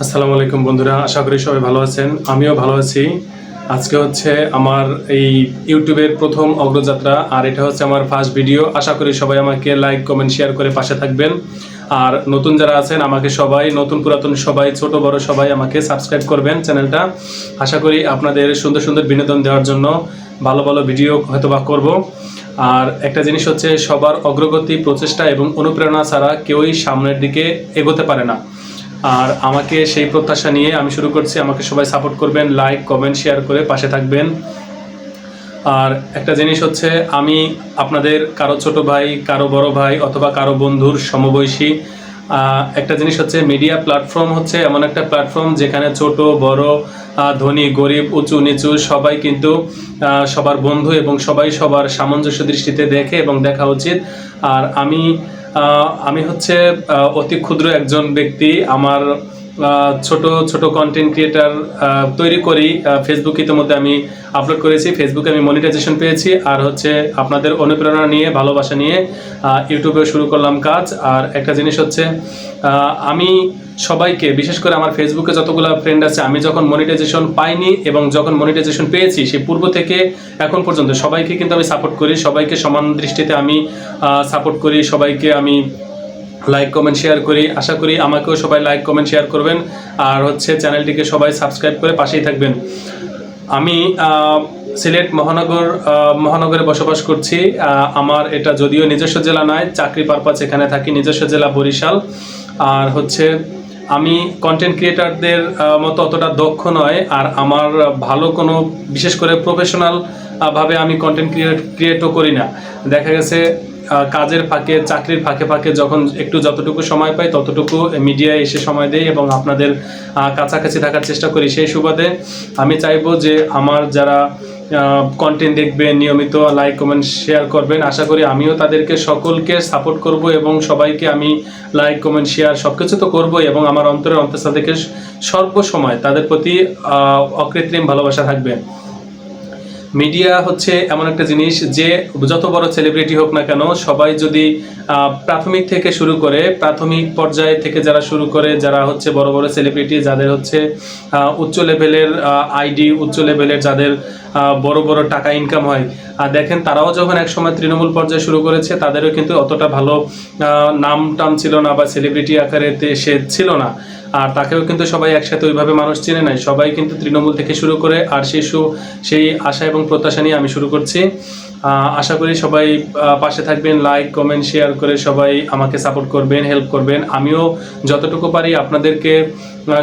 আসসালামু আলাইকুম বন্ধুরা, আশা করি সবাই ভালো আছেন। আমিও ভালো আছি। আজকে হচ্ছে আমার এই ইউটিউবের প্রথম অগ্রযাত্রা, আর এটা হচ্ছে আমার ফার্স্ট ভিডিও। আশা করি সবাই আমাকে লাইক, কমেন্ট, শেয়ার করে পাশে থাকবেন। আর নতুন যারা আছেন আমাকে সবাই, নতুন পুরাতন সবাই, ছোট বড় সবাই আমাকে সাবস্ক্রাইব করবেন চ্যানেলটা। আশা করি আপনাদের সুন্দর সুন্দর বিনোদন দেওয়ার জন্য ভালো ভালো ভিডিও হয়তো বা করব। আর একটা জিনিস হচ্ছে, সবার অগ্রগতি, প্রচেষ্টা এবং অনুপ্রেরণা ছাড়া কেউই সামনের দিকে এগোতে পারে না। আর আমাকে সেই প্রত্যাশা নিয়ে আমি শুরু করছি। আমাকে সবাই সাপোর্ট করবেন, লাইক, কমেন্ট, শেয়ার করে পাশে থাকবেন। আর একটা জিনিস হচ্ছে, আমি আপনাদের কারো ছোট ভাই, কারো বড় ভাই অথবা কারো বন্ধুর সমবয়সী। একটা জিনিস হচ্ছে, মিডিয়া প্ল্যাটফর্ম হচ্ছে এমন একটা প্ল্যাটফর্ম যেখানে ছোট বড়, ধনী গরিব, উঁচু নিচু সবাই কিন্তু সবার বন্ধু, এবং সবাই সবার সামঞ্জস্য দৃষ্টিতে দেখে এবং দেখা উচিত। আর আমি হচ্ছে অতি ক্ষুদ্র একজন ব্যক্তি। আমার ছোট ছোট কন্টেন্ট ক্রিয়েটার তৈরি করি। ফেসবুক ইতিমধ্যে আমি আপলোড করেছি, ফেসবুকে আমি মনিটাইজেশন পেয়েছি। আর হচ্ছে আপনাদের অনুপ্রেরণা নিয়ে, ভালোবাসা নিয়ে ইউটিউবে শুরু করলাম কাজ। আর একটা জিনিস হচ্ছে, আমি সবাইকে, বিশেষ করে আমার ফেসবুকে যতগুলো ফ্রেন্ড আছে, আমি যখন মনিটাইজেশন পাইনি এবং যখন মনিটাইজেশন পেয়েছি, সেই পূর্ব থেকে এখন পর্যন্ত সবাইকে কিন্তু আমি সাপোর্ট করি। সবাইকে সমান দৃষ্টিতে আমি সাপোর্ট করি, সবাইকে আমি লাইক, কমেন্ট, শেয়ার করি। আশা করি আমাকেও সবাই লাইক, কমেন্ট, শেয়ার করবেন। আর হচ্ছে চ্যানেলটিকে সবাই সাবস্ক্রাইব করে পাশেই থাকবেন। আমি সিলেট মহানগরে বসবাস করছি। আমার এটা যদিও নিজস্ব জেলা নয়, চাকরি পারপাস এখানে থাকি। নিজস্ব জেলা বরিশাল। আর হচ্ছে আমি কন্টেন্ট ক্রিয়েটারদের মতো অতটা দক্ষ নয়। আর আমার ভালো কোনো, বিশেষ করে প্রফেশনাল ভাবে আমি কন্টেন্ট ক্রিয়েটও করি না। দেখা গেছে কাজের ফাঁকে, চাকরির ফাঁকে ফাঁকে যখন একটু যতটুকু সময় পাই ততটুকু মিডিয়ায় এসে সময় দেই এবং আপনাদের কাছাকাছি থাকার চেষ্টা করি। সেই সুবাদে আমি চাইবো যে আমার যারা কন্টেন্ট দেখবেন, নিয়মিত লাইক, কমেন্ট, শেয়ার করবেন। আশা করি আমিও তাদেরকে সকলকে সাপোর্ট করব এবং সবাইকে আমি লাইক, কমেন্ট, শেয়ার সব কিছু তো করবই, এবং আমার অন্তরের অন্তঃস্থল থেকে সর্বসময় তাদের প্রতি অকৃত্রিম ভালোবাসা থাকবে। মিডিয়া হচ্ছে এমন একটা জিনিস যে যত বড় সেলিব্রিটি হোক না কেন, সবাই যদি প্রাথমিক থেকে শুরু করে, প্রাথমিক পর্যায়ে থেকে যারা শুরু করে, যারা হচ্ছে বড় বড় সেলিব্রিটি, যাদের হচ্ছে উচ্চ লেভেলের আইডি, উচ্চ লেভেলের যাদের বড় বড় টাকা ইনকাম হয়, দেখেন তারাও যখন একসময় তৃণমূল পর্যায়ে শুরু করেছে, তাদেরও কিন্তু অতটা ভালো নাম টাম ছিল না, বা সেলিব্রিটি আকারে সে ছিল না। আর তাকেও কিন্তু সবাই একসাথে ওইভাবে মানুষ চেনে নাই। সবাই কিন্তু তৃণমূল থেকে শুরু করে। আর সেই আশা এবং প্রত্যাশা নিয়ে আমি শুরু করছি। আশা করি সবাই পাশে থাকবেন, লাইক, কমেন্ট, শেয়ার করে সবাই আমাকে সাপোর্ট করবেন, হেল্প করবেন। আমিও যতটুকু পারি আপনাদেরকে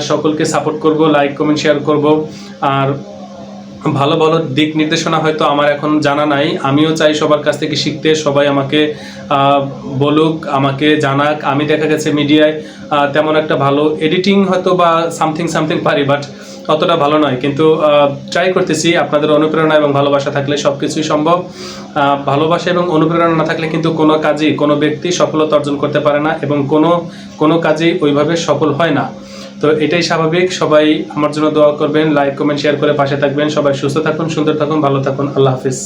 সকলকে সাপোর্ট করব, লাইক, কমেন্ট, শেয়ার করব। আর ভালো ভালো দিক নির্দেশনা হয়তো আমার এখন জানা নাই। আমিও চাই সবার কাছ থেকে শিখতে, সবাই আমাকে বলুক, আমাকে জানাক। আমি দেখা গেছে মিডিয়ায় তেমন একটা ভালো এডিটিং হয়তো বা সামথিং পারি, বাট অতটা ভালো নয়। কিন্তু ট্রাই করতেছি। আপনাদের অনুপ্রেরণা এবং ভালোবাসা থাকলে সব কিছুই সম্ভব। ভালোবাসা এবং অনুপ্রেরণা না থাকলে কিন্তু কোনো কাজই, কোনো ব্যক্তি সফলতা অর্জন করতে পারে না, এবং কোনো কাজেই ওইভাবে সফল হয় না। তো এটাই স্বাভাবিক। সবাই আমার জন্য দোয়া করবেন, লাইক, কমেন্ট, শেয়ার করে পাশে থাকবেন। সবাই সুস্থ থাকুন, সুন্দর থাকুন, ভালো থাকুন। আল্লাহ হাফিজ।